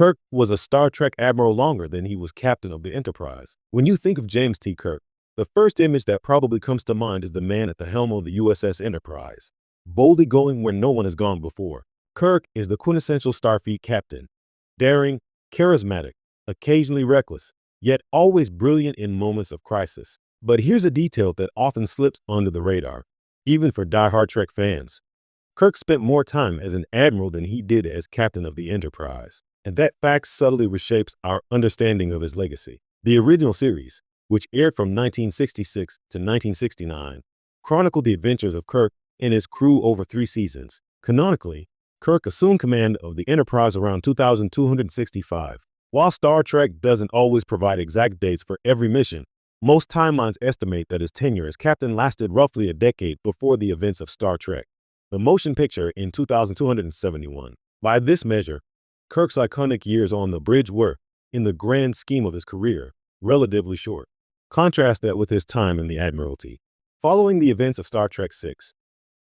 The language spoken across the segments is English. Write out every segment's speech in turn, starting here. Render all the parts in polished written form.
Kirk was a Star Trek admiral longer than he was captain of the Enterprise. When you think of James T. Kirk, the first image that probably comes to mind is the man at the helm of the USS Enterprise, boldly going where no one has gone before. Kirk is the quintessential Starfleet captain, daring, charismatic, occasionally reckless, yet always brilliant in moments of crisis. But here's a detail that often slips under the radar, even for die-hard Trek fans. Kirk spent more time as an admiral than he did as captain of the Enterprise, and that fact subtly reshapes our understanding of his legacy. The original series, which aired from 1966 to 1969, chronicled the adventures of Kirk and his crew over 3 seasons. Canonically, Kirk assumed command of the Enterprise around 2265. While Star Trek doesn't always provide exact dates for every mission, most timelines estimate that his tenure as captain lasted roughly a decade before the events of Star Trek, the motion picture, in 2271. By this measure, Kirk's iconic years on the bridge were, in the grand scheme of his career, relatively short. Contrast that with his time in the Admiralty. Following the events of Star Trek VI,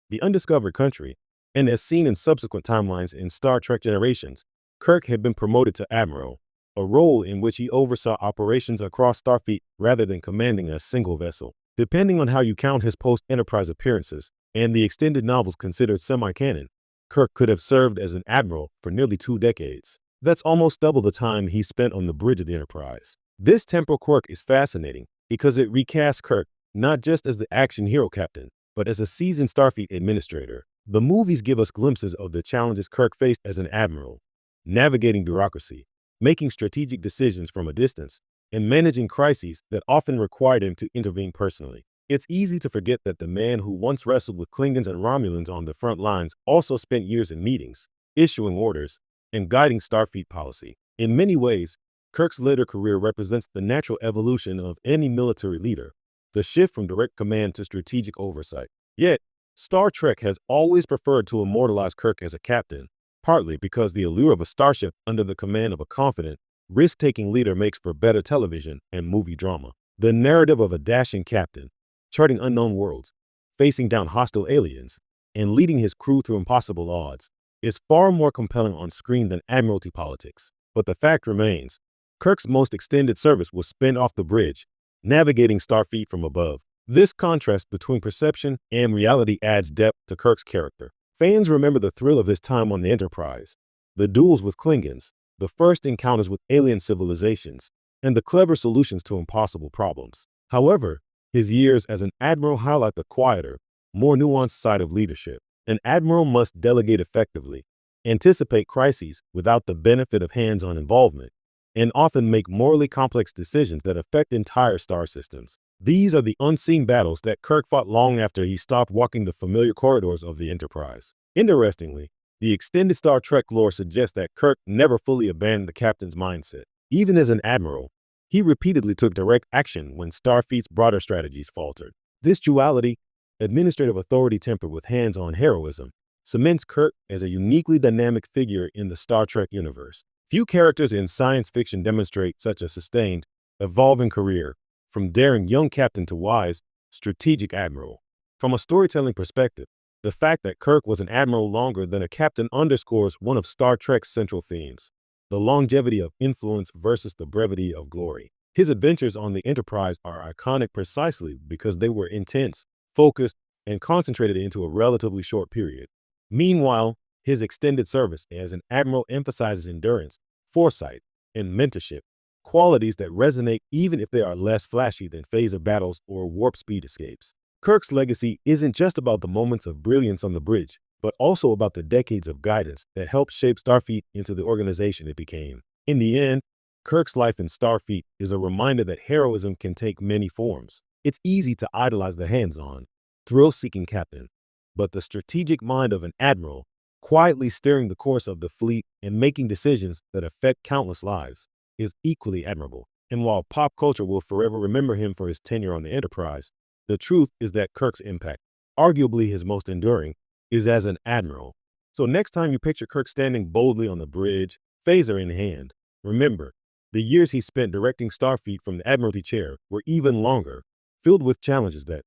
The Undiscovered Country, and as seen in subsequent timelines in Star Trek Generations, Kirk had been promoted to Admiral, a role in which he oversaw operations across Starfleet rather than commanding a single vessel. Depending on how you count his post-Enterprise appearances and the extended novels considered semi-canon, Kirk could have served as an admiral for nearly 2 decades. That's almost double the time he spent on the bridge of the Enterprise. This temporal quirk is fascinating because it recasts Kirk not just as the action hero captain, but as a seasoned Starfleet administrator. The movies give us glimpses of the challenges Kirk faced as an admiral, navigating bureaucracy, making strategic decisions from a distance, and managing crises that often required him to intervene personally. It's easy to forget that the man who once wrestled with Klingons and Romulans on the front lines also spent years in meetings, issuing orders, and guiding Starfleet policy. In many ways, Kirk's later career represents the natural evolution of any military leader, the shift from direct command to strategic oversight. Yet, Star Trek has always preferred to immortalize Kirk as a captain, partly because the allure of a starship under the command of a confident, risk-taking leader makes for better television and movie drama. The narrative of a dashing captain, charting unknown worlds, facing down hostile aliens, and leading his crew through impossible odds, is far more compelling on screen than Admiralty politics. But the fact remains, Kirk's most extended service was spent off the bridge, navigating Starfleet from above. This contrast between perception and reality adds depth to Kirk's character. Fans remember the thrill of his time on the Enterprise, the duels with Klingons, the first encounters with alien civilizations, and the clever solutions to impossible problems. However, his years as an admiral highlight the quieter, more nuanced side of leadership. An admiral must delegate effectively, anticipate crises without the benefit of hands-on involvement, and often make morally complex decisions that affect entire star systems. These are the unseen battles that Kirk fought long after he stopped walking the familiar corridors of the Enterprise. Interestingly, the extended Star Trek lore suggests that Kirk never fully abandoned the captain's mindset. Even as an admiral, he repeatedly took direct action when Starfleet's broader strategies faltered. This duality, administrative authority tempered with hands-on heroism, cements Kirk as a uniquely dynamic figure in the Star Trek universe. Few characters in science fiction demonstrate such a sustained, evolving career, from daring young captain to wise, strategic admiral. From a storytelling perspective, the fact that Kirk was an admiral longer than a captain underscores one of Star Trek's central themes: the longevity of influence versus the brevity of glory. His adventures on the Enterprise are iconic precisely because they were intense, focused, and concentrated into a relatively short period. Meanwhile, his extended service as an admiral emphasizes endurance, foresight, and mentorship, qualities that resonate even if they are less flashy than phaser battles or warp speed escapes. Kirk's legacy isn't just about the moments of brilliance on the bridge, but also about the decades of guidance that helped shape Starfleet into the organization it became. In the end, Kirk's life in Starfleet is a reminder that heroism can take many forms. It's easy to idolize the hands-on, thrill-seeking captain, but the strategic mind of an admiral, quietly steering the course of the fleet and making decisions that affect countless lives, is equally admirable. And while pop culture will forever remember him for his tenure on the Enterprise, the truth is that Kirk's impact, arguably his most enduring, is as an admiral. So next time you picture Kirk standing boldly on the bridge, phaser in hand, remember, the years he spent directing Starfleet from the Admiralty chair were even longer, filled with challenges that,